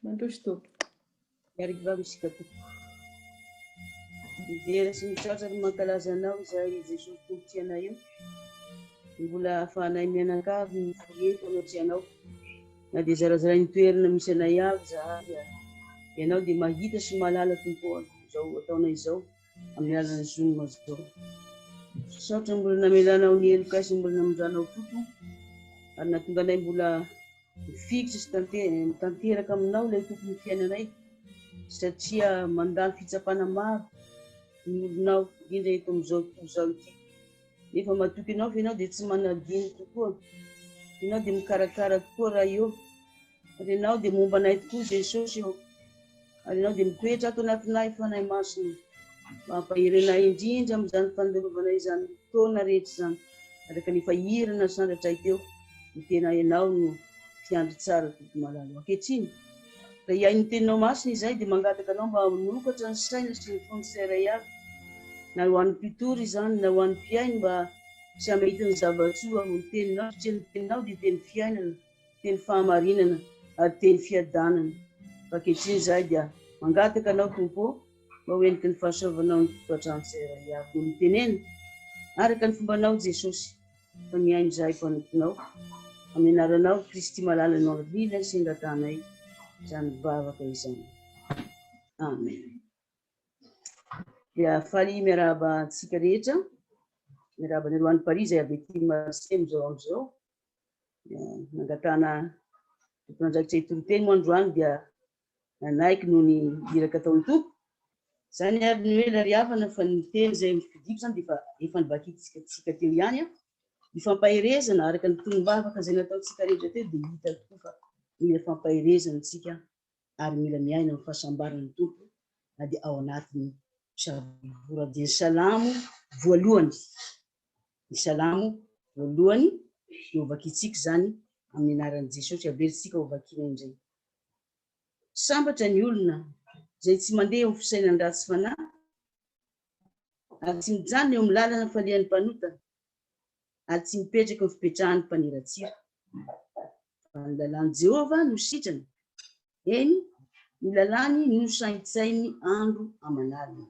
Mandroso topo. Miaraka vavy isika tompoko. Mijery sy misaotra ny mankalaza anao izay Jesosy tompotiana io. Mbola ahafahanay mianakavy ny foreto anatrehanao. Na dia zarazara ny toerana misy anay avy zahay ianao dia mahita sy mahalala tompo izao ataonay izao amin'ny alalan'ny zonona izao. Saotra mbola namelanao ny heloka sy mbola namindranao tompo ary nahatonga anay mbola mifikitra sy tanteraka aminao ilay tompony fiainanay satria mandalo fitsapana maro ny olonao indrindra eto amin'izao ity. Nefa matoky ianao fa ianao dia tsy manadino tokoa. Ianao dia mikarakara tokoa raha eo. Ary ianao dia momba anay tokoa Jesosy eo. Ary ianao dia mitoetra ato anatinay fanay masina. Mampahirenay indrindra amin'izany fandalovana izany fotoana rehetra izany. Araka ny fahirana sandratra teo. Ny tena ianao no fiandry tsara tompoko malala. Ankehitriny. Raha iahy ny teninao masina izay dia mangataka anao mba manokatra ny saina sy ny foniseray avy. Na ho an'ny mpitory izany, na ho an'ny mpiainy mba sy hamahita ny zava-tsoa amin'ny teninao, satria ny teninao dia teny fiainana, teny fahamarinana, ary teny fiadanana. Ankehitriny izay dia mangataka anao tompo mba ho endriky ny fahasoavanao ny tokantrano seray avy no mitenena araka ny fombanao Jesosy. Fa miaino izay mpanotonao amin'ny anaranao Kristy malalanao lila sendratanay izany bavaka izany. Amen. Dia faly miarahaba antsika rehetra, miarahaba ny roan'ny Paris izay avy ety Marseille amin'izao. Nangatana tompon'andraikitra Toriteny moa androany dia nanaiky noho ny iraka ataon'ny tompo. Izany ary ny hoe lariavana fa ny teny izay mifidiko izany dia efa nibakitsika teo ihany. Ny fampahirezana araka ny torombavaka izay nataontsika rehetra teo dia hita tokoa fa mila fampahirezana antsika ary mila miaina amin'ny fahasambaran'ny tompo na dia ao anatiny savora dia Salamo voalohany. Ny Salamo voalohany dia ovakitsika izany amin'ny anaran'i Jesosy averisika ovakina indray. Sambatra ny olona izay tsy mandeha eo amin'ny fisainany ratsy fanahy ary tsy mijanona eo amin'ny lalana falian'ny mpanotana ary tsy mipetraka amin'ny fipetrahan'ny mpaniratsira. Fa ny lalàn'i Jehovah no sitrany, eny ny lalàny no saintsainy andro aman'alina.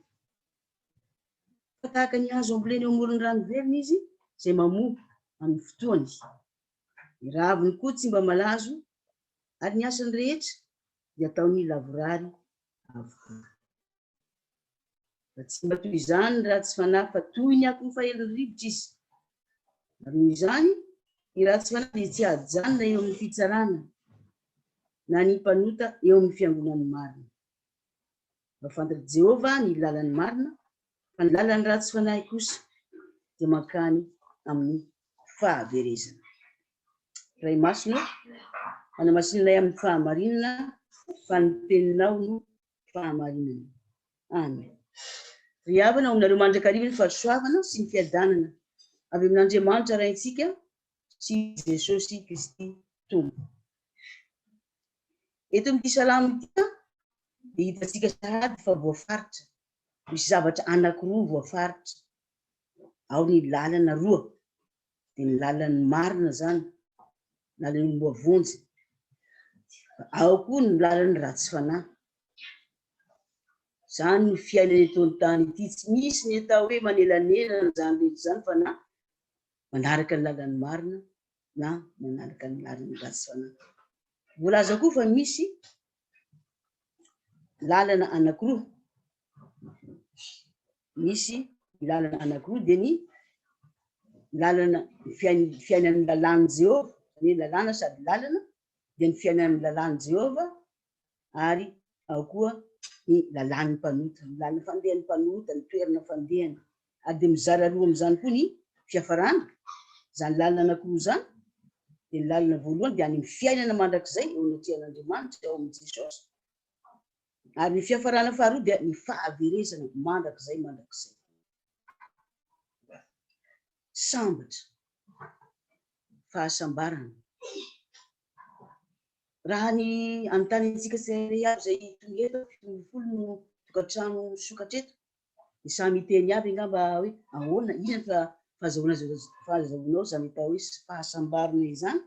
Fa tahaka ny hazo ambolena eo amoron'ny rano velona izy izay mamoha amin'ny fotoany. Ny raviny koa tsy mba malazo ary ny asany rehetra dia ataony lavorary avokoa. Fa tsy mba toy izany ratsy fanahy fa toy ny akoho faheliny rivotra izy. Ary noho izany ny ratsy fanahy dia tsy hajanona eo amin'ny fitsarana na ny mpanota eo amin'ny fiangonan'ny marina. Mahafantatry Jehovah ny lalan'ny marina, fa ny lalan'ny ratsy fanahy kosa dia mankany amin'ny fahaverezana. Ray masina, manamasinanay amin'ny fahamarinana, fa ny teninao no fahamarinana. Amen. Ry havana aminareo mandrakariva ny fahasoavana sy ny fiadanana avy amin'Andriamanitra raintsika sy Jesosy Kristy tompo. Eto amin'ity Salamo ity dia hitantsika sahady fa voafaritra. Misy zavatra anankiroa voafaritra. Ao ny lalana roa, dia ny lalan'ny marina zany, lalan'ny mboavonjy. Ao koa ny lalan'ny ratsy fanahy. Izany ny fiainana eto an-tany ity, tsy misy ny atao hoe manelanelana izany rehetra izany fa na manaraka ny lalan'ny marina na manaraka ny lalan'ny ratsy fanahy. Voalaza koa fa misy lalana anankiroa. Misy lalana anankiroa dia ny lalana fiainan'ny lalàn'i Jehovah, ny lalàna sady lalana, dia ny fiainan'ny lalàn'i Jehovah ary ao koa ny lalàn'ny mpanota, ny lalana fandehan'ny mpanota, ny toerana fandehana. Ary dia mizara roa amin'izany koa ny fiafarana, izany lalana anankiroa izany. Dia ny lalana voalohany dia any amin'ny fiainana mandrakizay eo anatrehan'Andriamanitra eo amin'ny Jesosy. Ary ny fiafarana faharoa dia ny fahaverezana mandrakizay. Sambatra, fahasambarana. Raha ny anontaniantsika sery avy izay tonga eto 70 no tokantrano sokatra eto, dia samy miteny avy angamba hoe ahoana, inona fahazahoanao izany atao hoe fahasambarana izany,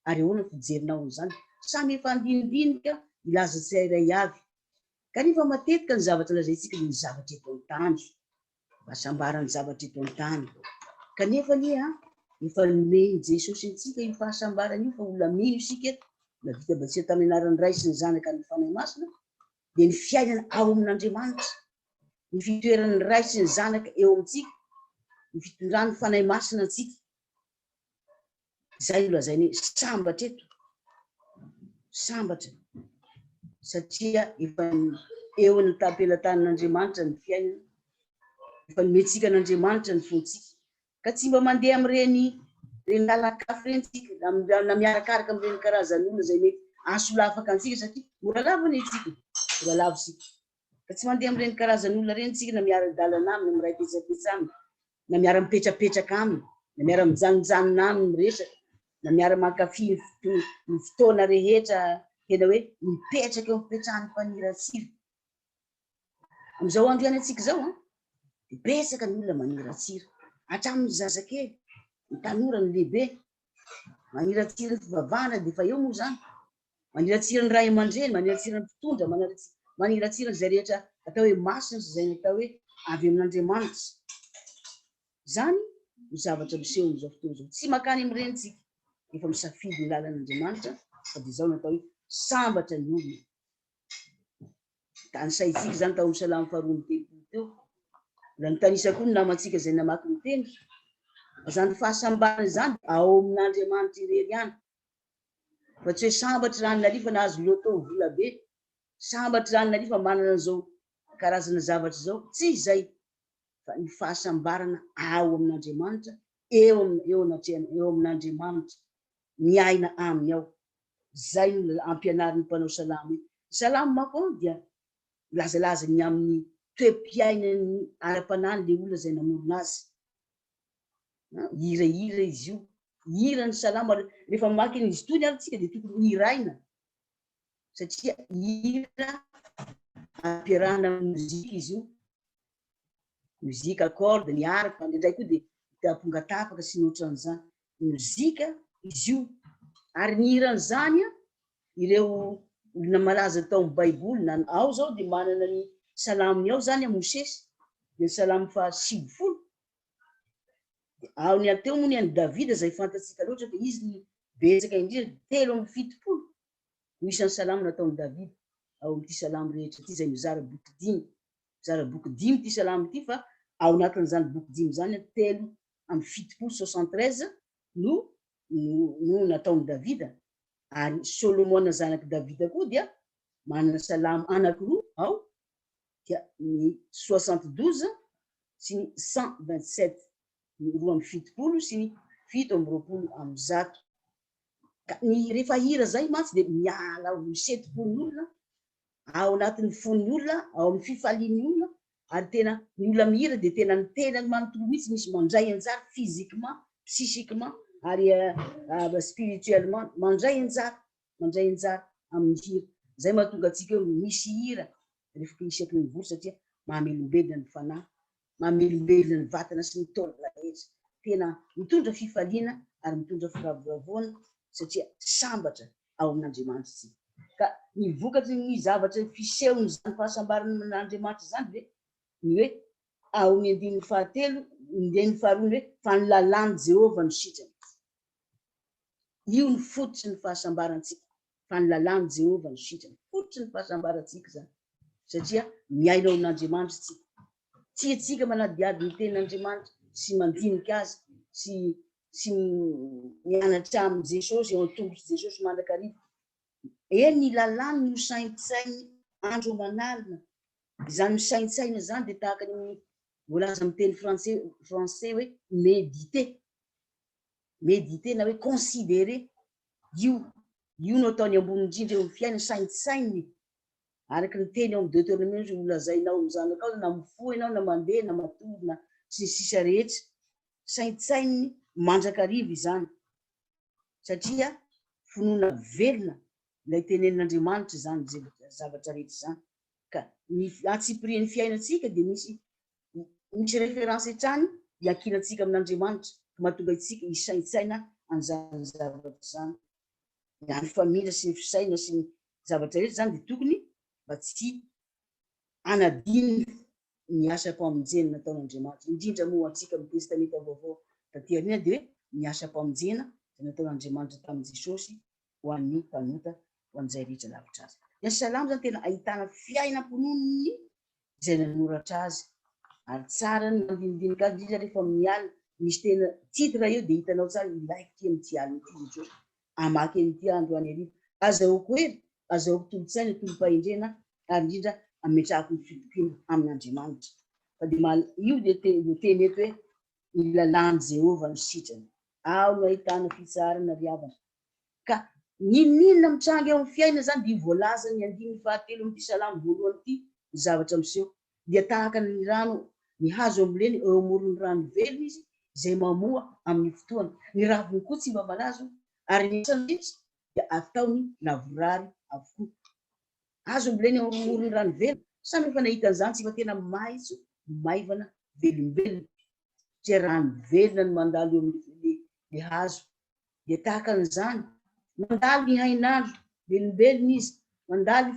ary ahoana fijerinao izany. samy efa andinidinika ilaza tsirairay avy. Kanefa matetika ny zavatra lazaintsika ny zavatra eto an-tany, fahasambarany zavatra eto an-tany. Kanefa lia efa nomeny Jesosy antsika io fahasambarana io fa olona mino isika eto, na vita batsika tamin'ny anaran'ny Ray sy ny Zanaka ny fanahy masina, dia ny fiainana ao amin'Andriamanitra, ny fitoeran'ny Ray sy ny Zanaka eo amintsika, ny fitondrany fanahy masina antsika. Zay lazainy sambatra eto, sambatra, satria efa eo ny tampelatan'Andriamanitra ny fiainana, efa nomentsika n'Andriamanitra ny fontsika, ka tsy mba mandeha amin'ireny lalakafo ireny tsika na miarakaraka amin'ireny karazan'olona zay mety ahasolafaka antsika, satria mora lavany itsika, mora lavo sika, ka tsy mandeha amin'ireny karazan'olona ireny tsika na miara-dalana aminy, na miray petsapetsa aminy, na miara-mipetrapetraka aminy, na miara-mijanonjanona aminy miresaka, na miara-mankafy ny fotoana rehetra tena hoe mipetraka eo mipetrahan'ny mpaniratsira. Amin'izao andro ihany antsika zao dia betsaka ny olona maniratsira, hatramin'ny zazakely, ny tanora, ny lehibe, maniratsira ny fivavahana dia efa eo moa zany, maniratsira ny ray aman-dreny, maniratsira ny mpitondra, maniratsira izay rehetra atao hoe masina sy izay atao hoe avy amin'Andriamanitra. Zany ny zavatra miseho amin'izao fotoana izao, tsy makany amin'ireny tsika, efa misafidy ny lalan'Andriamanitra, fa dia izao natao hoe sambatra ny olona. Da ny saintsika zany tao amin'ny Salamo 4:10 teo, raha notanisako ny namantsika izay namaky ny teny, zany fahasambarana zany ao amin'Andriamanitra irery ihany, fa tsy hoe sambatra rano nalifa nahazo loto vola be, sambatra rano nalifa manana an'izao karazana zavatra zao, tsy izay, fa ny fahasambarana ao amin'Andriamanitra, eo amin'Andriamanitra, miaina aminy ao. Zay no ampianarin'ny mpanao salamo. Salamo manko dia lazalaza ny amin'ny toe-piainan'ny ara-panahy le olona zay namorona azy. Hira izy io, hira ny salamo, rehefa mamaky izy itony ary tsika dia tokony hiraina, satria hira ampiarahana amin'ny mozika izy io, mozika corde, ny harpa, indray koa dia apongatapaka sy ny ohatran'izany, mozika izy io. Ary ny hiran'izany ireo olona malaza tao amin'ny Baiboly, na ao zao dia manana ny salamony ao zany Mosesy, dia ny salamo 50. Ao ny ateo moa ny an'i Davida zay fantatsika loatra, dia izy ny betsaka indrindra 3:70 no isan'ny salamo nataon'i Davida ao amin'ity salamo rehetra ity, zay mizara boky 5, mizara boky 5 ity salamo ity, fa ao anatin'izany boky 5 zany 3:70 73 no nataon'i Davida. Ary Solomona zanaky Davida koa dia manana salamo anankiroa ao, dia ny 72 sy ny 127, ny 2:70 sy ny 7:20. Ka ny rehefa hira zay matsy dia miala ao misetipon'ny olona, ao anatin'ny fon'ny olona, ao amin'ny fifalian'ny olona, ary tena ny olona mihira dia tena ny tenany manontolo mihitsy, misy mandray anjara physiquement, psychiquement, ary spirituellement, mandray anjara amin'ny hira. Zay mahatonga antsika misy hira rehefa isaky ny volo, satria mahamelombelona ny fanahy, mahamelombelona ny vatana sy ny taolana rehetra, tena mitondra fifaliana ary mitondra firavoravona, satria sambatra ao amin'Andriamanitra. Ka ny vokatry ny zavatra fisehony zany fahasambaran'Andriamanitra zany dia ny hoe ao amin'ny 5:7, ny 2 hoe fanolalan'i Jehovah no sitrany. Io ny fototry ny fahasambarantsika, fanolalan'i Jehovah no sitrany, fototry ny fahasambarantsika zany, satria miaina ao amin'Andriamanitra tsika, tsy antsika manadiady ny tenin'Andriamanitra sy mandinika azy sy mianatra amin'ny Jesosy, eo an-tongotra Jesosy mandrakariva. Eny ny lalàny no saintsainy andro manalina. Izany misaintsaina zany dia tahaka ny voalaza amin'ny teny français hoe méditer na hoe considérer. Io no ataony ambony indrindra eo amin'ny fiainana, saintsainy araka ny teny eo amin'ny Deutéronome, ho lazainao amin'ny zanakao na mifoha ianao na mandeha na matory na sy ny sisa rehetra, saintsainy mandrakariva izany, satria finoana velona ilay tenenin'Andriamanitra zany zavatra rehetra zany. Ka ny atsipirian'ny fiainantsika dia misy référence hatrany hiankinantsika amin'Andriamanitra, mahatonga itsika hisaintsaina an'izany zavatra zany. ny familja sy ny fisaina sy ny zavatra rehetra zany de tokony mba tsy anadiny ny asa-pamonjena nataon'Andriamanitra, indrindra moa antsika amin'ny testamenta vaovao taterina de hoe ny asa-pamonjena de nataon'Andriamanitra tamin'i Jesosy ho an'ny mpanota ho an'izay rehetra lavitra azy. Ny Salamo zany tena ahitana fiainam-ponony izay nanoratra azy ary tsara ny mandinidinika azy indrindra rehefa amin'ny alina misy tena titre eo de hitanao tsara ilaiko ty amin'ity alina ity Jesosy amaky amin'ity andro any arivo azahoako hery azahoako tolotsaina tolom-pahendrena ary indrindra ametrahako ny fitokina amin'Andriamanitra fa de io de teny eto hoe ilalan'i Jehovah ny sitrany ao no ahitana fitsarana riavana ka ninona mitrangy eo amin'ny fiaina zany de voalaza ny 15 amin'ity Salamo voalohany ity ny zavatra miseho dia tahaka ny rano ny hazo amboleny eo amoron'ny rano velona izy izay mamoa amin'ny fotoana ny raviny koa tsy mba malazo ary ny asany dia ataony lavorary avokoa hazo amboleny eo amoron'ny rano velona samy efa nahita an'izany tsy fa tena maitso maivana velombelona tsy rano velona ny mandalo eo amin'ny hazo dia tahaka an'izany mandalo ny hainandro velombelona izy mandalo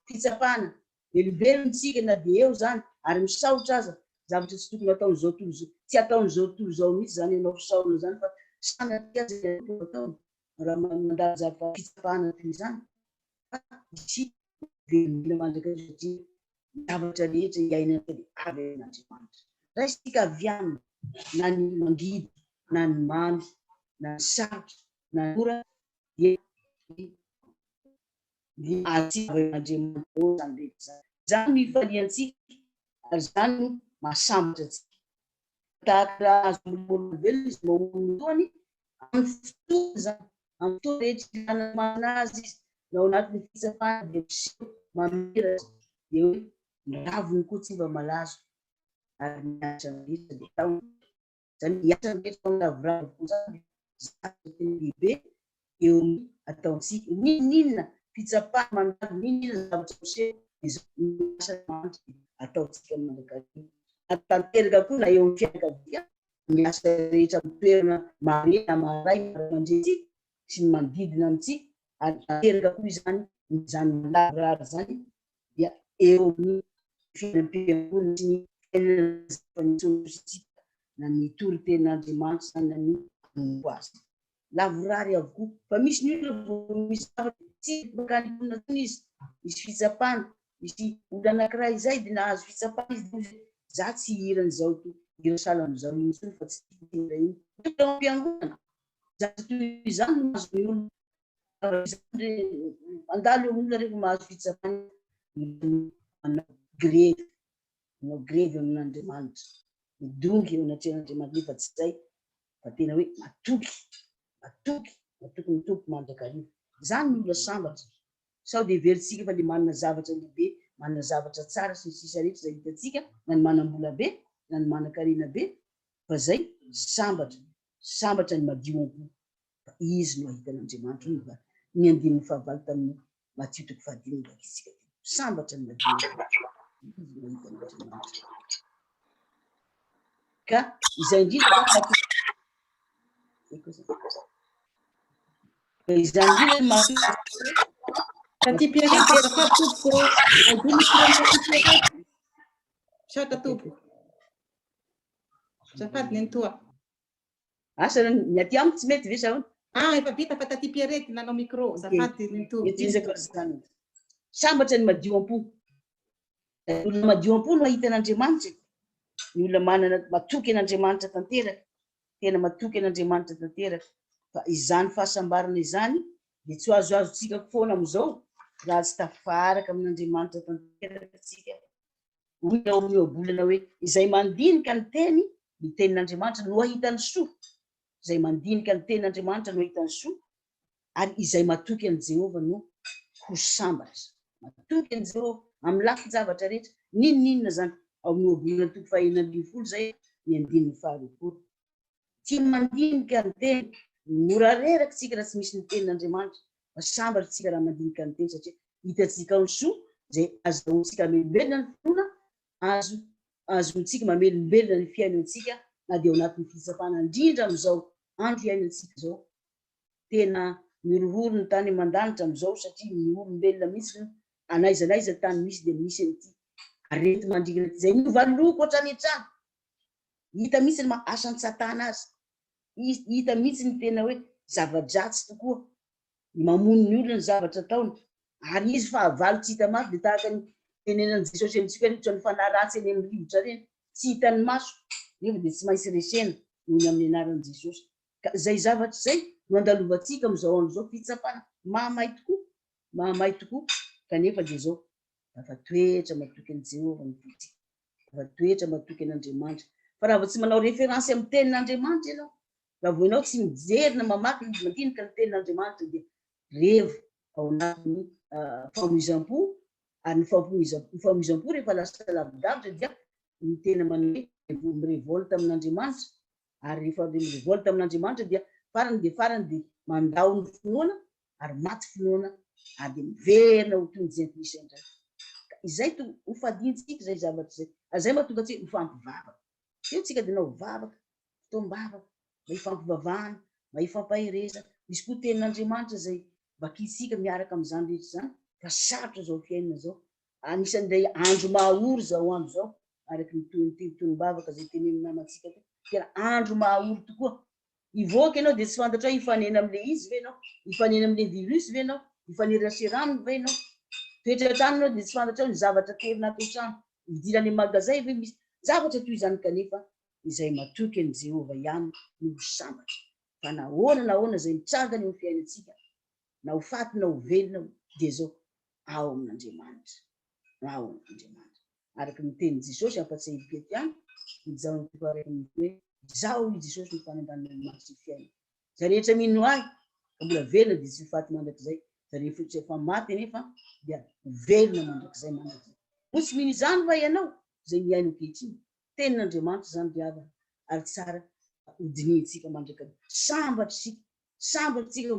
fitsapana velombelona tsika na de eo zany ary misaotra aza zavatra tsy tokony ataon'izao tontolo zao tsy ataon'izao tontolo zao mihitsy zany ianao fisaorana zany fa sanatry azy ataony raha mandalo zavatra fitsapana toy izany sy velombelona mandraka satria zavatra rehetra iainana de avy amin'Andriamanitra raha isika aviana na ny mangidy na ny mamy na ny sarotra na ny ora atsika amin'Andriamanitra zany rehetra zany mifaliantsika ary zany no mahasambatra atsika tahaka azolombelona izy mamonotoany amin'ny fotoana zany amin'ny fotoana rehetra ilaina azy izy na ao anatin'ny fitsapana de miseho mamira de hoe ny raviny koa tsy mba malazo ary miasa rehetra de tao zany miasa rehetra tao lavoravo koa zany zavatra tena lehibe eo amin'ny ataontsika ninona fitsapana mandalo ninona zavatra miseho miasa manitra ataontsika mandrakarivo tanteraka koa na eo amin'ny fianakavia miasa rehetra mitoerana marena maray mandretsika sy ny manodidina amintsika ary tanteraka koa izany lavorary zany dia eo amin'ny fiainam-piangonana sy ny fiainan'Andriamanitra na ny toriten'Andriamanitra zany na ny amiko azy lavorary avokoa fa misy ny olona misy zavatra tsy bakany olona tony izy misy fitsapana misy olona anankiray izay de nahazo fitsapana izy za tsy hiran'izao to hira salam'izao intsony fa tsy hira iny eo am-piangonana zavatra toy izany no mahazo ny olona mandalo olona rehefa mahazo fitsapana manao grevy amin'Andriamanitra midongy eo anatrehan'Andriamanitra nefa tsy zay fa tena hoe matoky mitompo mandrakarivo zany ny olona sambatra sao de veritsika fa le manana zavatra lehibe manana zavatra tsara sy ny sisa rehetra zay hitatsika na ny manam-bola be na ny manan-karena be fa zay sambatra ny madio am-po fa izy no ahitan'Andriamanitra no ny andininy fahavalo tamin'ny Matthieu 5 isika sambatra ny madio ka izay indrindra izany indrindra mahatonga Tati Pierrette azafady tompoko adiny Pierrette sata tompoko azafady ny Rtoa asa ny aty amiko tsy mety ve sa efa vita fa Tati Pierrette nanao micro azafady ny Rtoa sambatra ny madio am-po olona madio am-po no ahitan'Andriamanitra ny olona manana matoky an'Andriamanitra tanteraka tena matoky an'Andriamanitra tanteraka fa izany fahasambarana izany de tsy azoazontsika foana am'izao raha tsy tafaraka amin'Andriamanitra tanteraka tsika hoy ao amin'ny ohabolana hoe izay mandinika ny teny ny tenin'Andriamanitra no ahitany soa izay mandinika ny tenin'Andriamanitra no ahitany soa ary izay matoky an' Jehovah no ho sambatra matoky an' Jehovah amin'ny lafiny zavatra rehetra ninona zany ao amin'ny ohabolana toko 220 zay ny 9 tsy mandinika ny teny mora reraka tsika raha tsy misy ny tenin'Andriamanitra fa sambatra tsika raha mandinika ny teny satria hitatsika ao ny soa zay azahoantsika mamelombelona ny finoana azontsika mamelombelona ny fiainantsika na dia ao anatin'ny fitsapana indrindra amin'izao andro fiainantsika zao tena mirohoro ny tany mandanitra am'izao satria ny olombelona misy anaizanaiza tany misy dia misy an'ity arety mandrigana zay novaloko ohatrany an-trano hita misy ny asan'ny satana azy hita mihitsy ny tena hoe zava-dratsy tokoa mamono ny olona ny zavatra ataony ary izy fahavalo tsy hita maso dia tahaka ny tenenan'i Jesosy amintsika ohatra ny fanaratsy eny amin'ny rivotra reny tsy hitan'ny maso nefa dia tsy maintsy resena noho ny amin'ny anaran'i Jesosy ka zay zavatra zay no andalovantsika amin'izao andro zao fitsapana mahamay tokoa kanefa dia zao afa toetra matoky an'i Jehovah nytotsika afa toetra matoky an'Andriamanitra fa raha vao tsy manao référence amin'ny tenin'Andriamanitra ianao raha vao ianao tsy mijerina mamaky ny mandinika ny tenin'Andriamanitra dia revo ao anatin'ny famoizam-po ary ny famoizam-po rehefa lasa lavidavitra dia ny tena manao hoe mirevolte amin'Andriamanitra ary rehefa mirevolte amin'Andriamanitra dia farany dia mandao ny finoana ary maty finoana ary dia miverina ho toy ny Jean-Christ indray izay ho fadintsika zay zavatra zay azay mahatonga antsika mifampivavaka eo tsika dia nao vavaka fotoam-bavaka mba hifampivavahana mba hifampahereza misy koa tenin'Andriamanitra zay vakitsika miaraka amin'izany rehetra zany fa sarotra zao fiainana zao anisan'ilay andro mahaory zao andro zao araky ny tonim-bavaka zay tenen'ny namantsika tena andro mahaory tokoa ivoaka ianao dia tsy fantatra hoe hifanena amin'ilay izy ve ianao hifanena amin'ilay virus ve ianao hifaneraseraaminy ve ianao toetra trano ianao dia tsy fantatra hoe ny zavatra terina atao trano idiran'ny magazay ve misy zavatra toy izany kanefa izay matoky an'i Jehovah ihany no sambatra fa nahoana zay mitrangana eo fiainantsika na ho faty na ho velona dia zao ao amin'Andriamanitra araky ny tenin'i Jesosy ampatsahivika ihany izao ny toko araiky ny hoe izao i Jesosy ny fanangan'Andriamanitra ny fiainana za rehetra mino ahy ka mbola velona dia tsy faty mandrakizay za rehefa tsy efa maty nefa dia velona mandrakizay no tsy mino izany va ianao zay miaino ankehitriny tenin'Andriamanitra zany diavana ary tsara hodinitsika mandrakany sambatritsika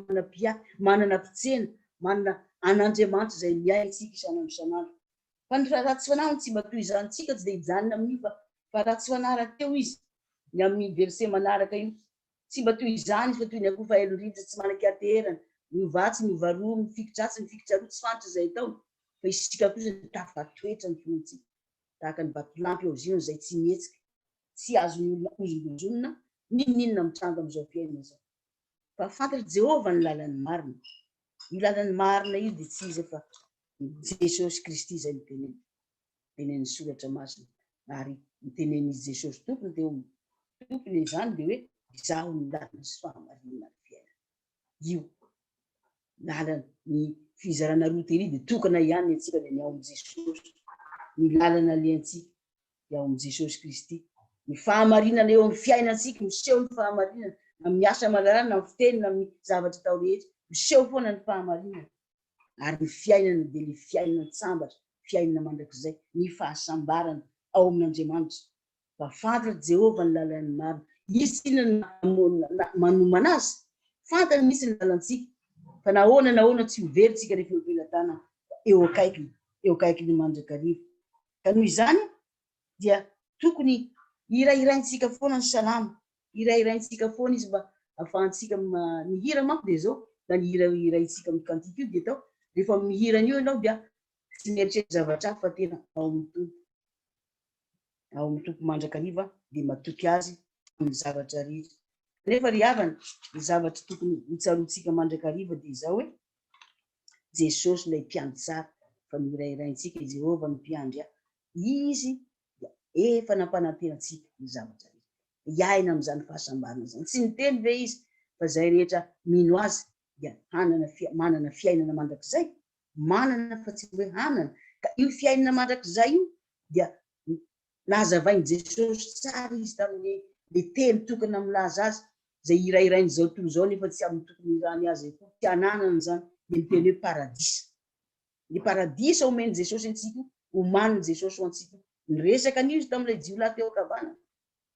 manana mpitsena manana an'Andriamanitra zay miaintsika isanandro fa ny ratsy fanahy tsy mba toy izany tsika tsy dia hijanona amin'io fa ratsy fanahy teo izy ny amin'ny verset manaraka io tsy mba toy izany fa toy ny akoho fahelon-drivotra tsy manan-katerana miovatsy miovaroa mifikitratsy mifikitsaroa tsy fantatra zay tao fa isika kosa tafatoetra ny fontsika tahaka ny vatolampy eo ziona zay tsy mihetsika tsy azony olona ozongozonina ninona mitranga amin'izao fiainana zao fa fantatra Jehovah ny lalany marina io lalany marina io dia tsy izy fa Jesosy Kristy zay tenen'ny soratra masina ary nitenen'izy Jesosy tompony teo tompony izany dia hoe izaho ny lalana sy fahamarinana ny fiainana io lalana ny fizarana roa tery dia tokana ihany antsika dia ny ao amin'i Jesosy ny lalana aliantsika dia ao amin'i Jesosy Kristy ny fahamarinana eo amin'ny fiainantsika miseho ny fahamarinana amin'ny asa malalana amin'ny fitenina amin'ny zavatra tao rehetra miseho foana ny fahamarinana ary ny fiainana dia ny fiainana tsambatra fiainana mandrakizay ny fahasambarana ao amin'Andriamanitra fa fantatra Jehovah ny lalany marina izy manomana azy fantany misy ny lalantsika fa nahoana tsy hoveritsika rehefa opelatana eo akaikiny mandrakariva ka noho izany dia tokony irairaintsika foana ny salamo irairaintsika foana izy mba ahafahantsika mihira manko dia zao na ny iraitsika amin'ny kantika io dia tao rehefa mihirana io ianao dia tsy mieritreritra zavatra hafa fa tena ao amin'ny tompo mandrakariva dia matoky azy amin'ny zavatra rehetra nefa ry havana ny zavatra tokony hitsaroantsika mandrakariva dia izao hoe Jesosy ilay mpiandry tsara fa mirairaintsika Jehovah ny mpiandry izy dia efa nampanantenantsika ny zavatra rehetra iaina amin'izany fahasambarana zany tsy niteny ve izy fa zay rehetra mino azy dia manana fiainana mandrakizay manana fa tsy hoe hanana ka io fiainana mandrakizay io dia nazavainy Jesosy tsara izy tamin'le teny tokana milaza azy zay irairainy zao toy izao nefa tsy amin'ny tokony irany azy koa tsy hananana zany dia miteny hoe paradisa ny paradisa omeny Jesosy antsika omaniny Jesosy ho antsika nyresaka an'io izy tamin'ilay jiolahy teo an-kavana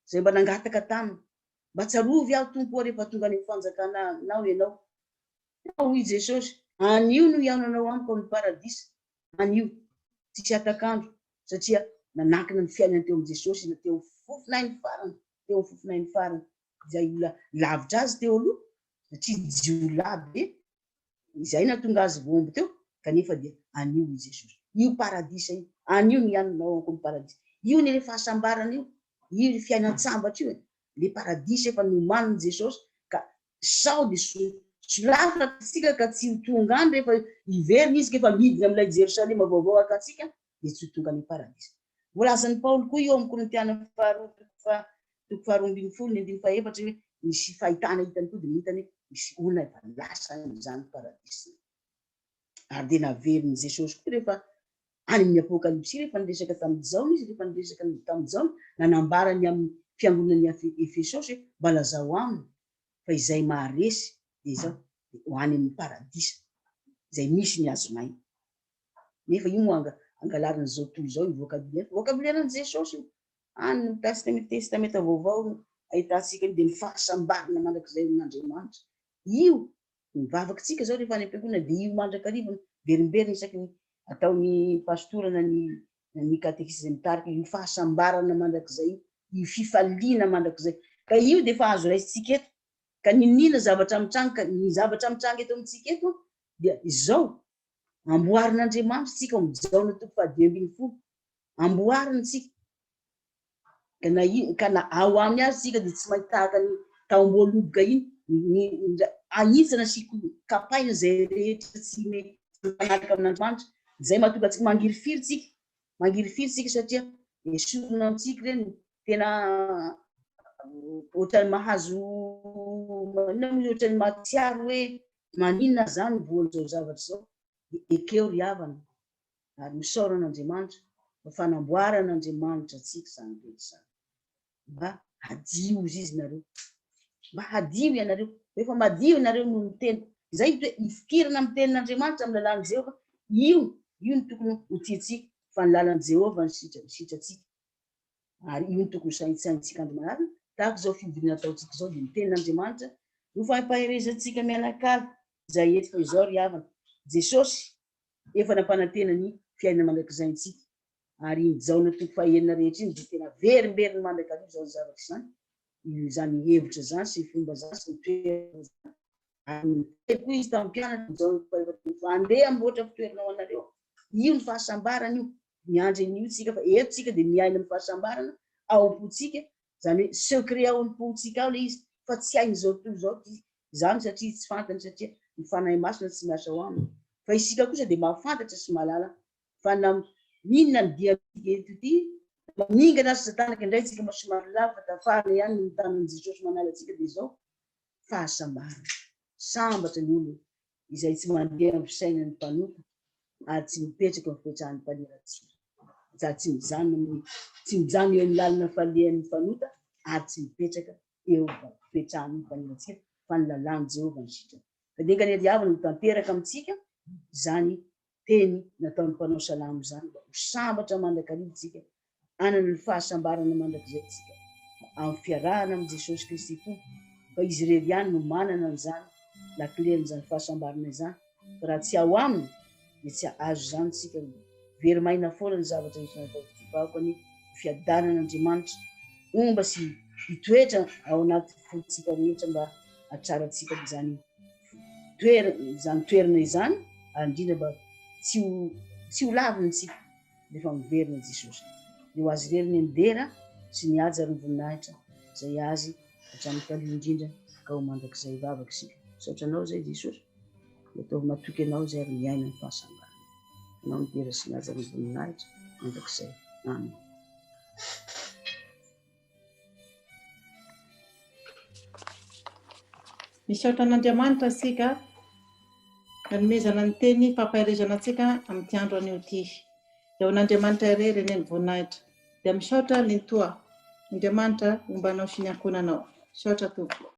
zay mba nangataka taminy mba tsarovy aho tompo rehefa tonga any fanjakana nao ianao hoy Jesosy anio no hiainanao amiko amin'ny paradisa anio tsisy atakandro satria nanakina ny fiainana teo amin'i Jesosy na teo fofinainy farany izay lavitra azy teo aloha satria jiolahy be izay natonga azy vombo teo kanefa dia anio i Jesosy. Io paradisa io, anio ny ianonao akory paradisa. Io ny le fahasambarana io ny fiainatsambatra io, le paradisa efa nomaniny Jesosy ka sao de solafitsika ka tsy tonga any rehefa iverina izy kefa midina amilay Jerosalema vaovao akatsika de tsy tonga ny paradisa. Volazan'ny Paoly koa io amin'ny Korintiana toko 2:24 hoe misy fahitana hitany koa de hitany misy olona efa lasa zany paradisa. Ary de naveriny Jesosy koa rehefa any amin'ny apokalipsy rehefa niresaka tamin'izao izy rehefa niresaka tamin'izao nanambarany amin'ny fiangonan'ny Efesosy mba lazao aminy fa izay maharesy de zao ho any amin'ny paradisa izay misy ny azonay. Nefa io moa angalarina zao toy zao vocabulaire Jesosy io any testamenta vaovao ahitantsika de ny fahasambarana mandrakizay n'Andriamanitra. Io mivavakintsika zao rehefa any am-piangonana de io mandrakariva berimberina isaky ny ataony pastora na ny katekista mitarika io fahasambarana mandrakizay io fifaliana mandrakizay ka io de fa azo raisitsika eto ka ninina zavatra mitranga ny zavatra mitranga eto amintsika eto dia izao amboarin'Andriamanitra tsika mijaona toko 2:10 amboariny tsika ka na ao aminy azy tsika de tsy mahitaka ny taom-boaloboka iny ahitsana sy kapaina zay rehetra tsy mety manaraka amin'Andriamanitra. Zay mahatonga tsika mangirifiry tsika satria esorina amintsika reny tena ohatrany mahazo ohatrany mahatsiaro hoe maninona zany voan'izao zavatra zao ekeo ry havana ary misaoran'Andriamanitra fanamboaran'Andriamanitra tsika zany rehetra zany. Mba hadio izy nareo, mba hadio ianareo, rehefa madio ianareo no miteny zay hoe ifikirana amin'ny tenin'Andriamanitra amin'ny lalan'i Jehova. Io ny tokony ho tiantsika fa ny lalan'i Jehova ny sitratsika ary io ny tokony saintsaintsika andro manarina tahaka zao fidirana ataontsika zao de ny tenin'Andriamanitra no fampaherezantsika mianakavy zay eto fa izao ry havana Jesosy efa nampanantena ny fiainana mandrakizaytsika ary ijaona toko 2 rehetra iny de tena verimberiny mandrakariva zao zavatra zany izany hevitra zany sy fomba zany sy toerana zany koa izy tamin'ny mpianatra andeha amboatra fitoeranao anareo. Io ny fahasambarana io miandry an'io tsika fa eto tsika de miaina amin'ny fahasambarana ao am-potsika zany hoe secret ao am-potsika ao le izy fa tsy hainy zao toy zao zany satria tsy fantany satria ny fanahy masina tsy miasa ao aminy fa isika kosa de mahafantatra sy mahalala fa ninona ny dia eto ity maningana azy satanaka indray tsika somary lava tafana ihany ny tanan'i Jesosy manala atsika de zao fahasambarana sambatra ny olo izay tsy mandeha amin'ny fisainan'ny mpanota ary tsy mipetraka amin'ny fipetrahan'ny mpaneratsika za tsy mijano eo amin'ny lalana falehan'ny mpanota ary tsy mipetraka eo fipetrahan'ny mpaneratsika fa ny lalàn'i Jehova ny sitrany. Fa de kanery havana no tanteraka amintsika zany teny nataon'ny mpanao Salamo zany mba ho sambatra mandrakarivantsika anana ny fahasambarana mandrakizaytsika amin'ny fiarahana amin'ny Jesosy Kristy tompo fa izy rery ihany no manana an'izany lakilen'izany fahasambarana izany fa raha tsy ao aminy de tsy azo zany tsika very maina foana ny zavatra nataoko ny fiadanan'Andriamanitra omba sy hitoetra ao anaty fotsika rehetra mba hatsaratsika zany toerana izany ary indrindra mba tsy ho laviny tsika rehefa miverina Jesosy. De ho azy rery ny ndera sy ny haja ary ny voninahitra zay azy hatramin'ny taloha indrindra ka ho mandrakizay vavaka isika. Saotranao zay Jesosy ataovy matoky anao zay ary miaina ny fahasambarana anao ny dera sy ny haja ary ny voninahitra mandrakizay. Amen. Misaotra an'Andriamanitra sika nanomezana ny teny fampaherezana antsika amin'ny andro anio ity. Eo an'Andriamanitra irery ny voninahitra. Dia misaotra ny Rtoa. Andriamanitra ombanao sy ny ankonanao. Misaotra tompoko.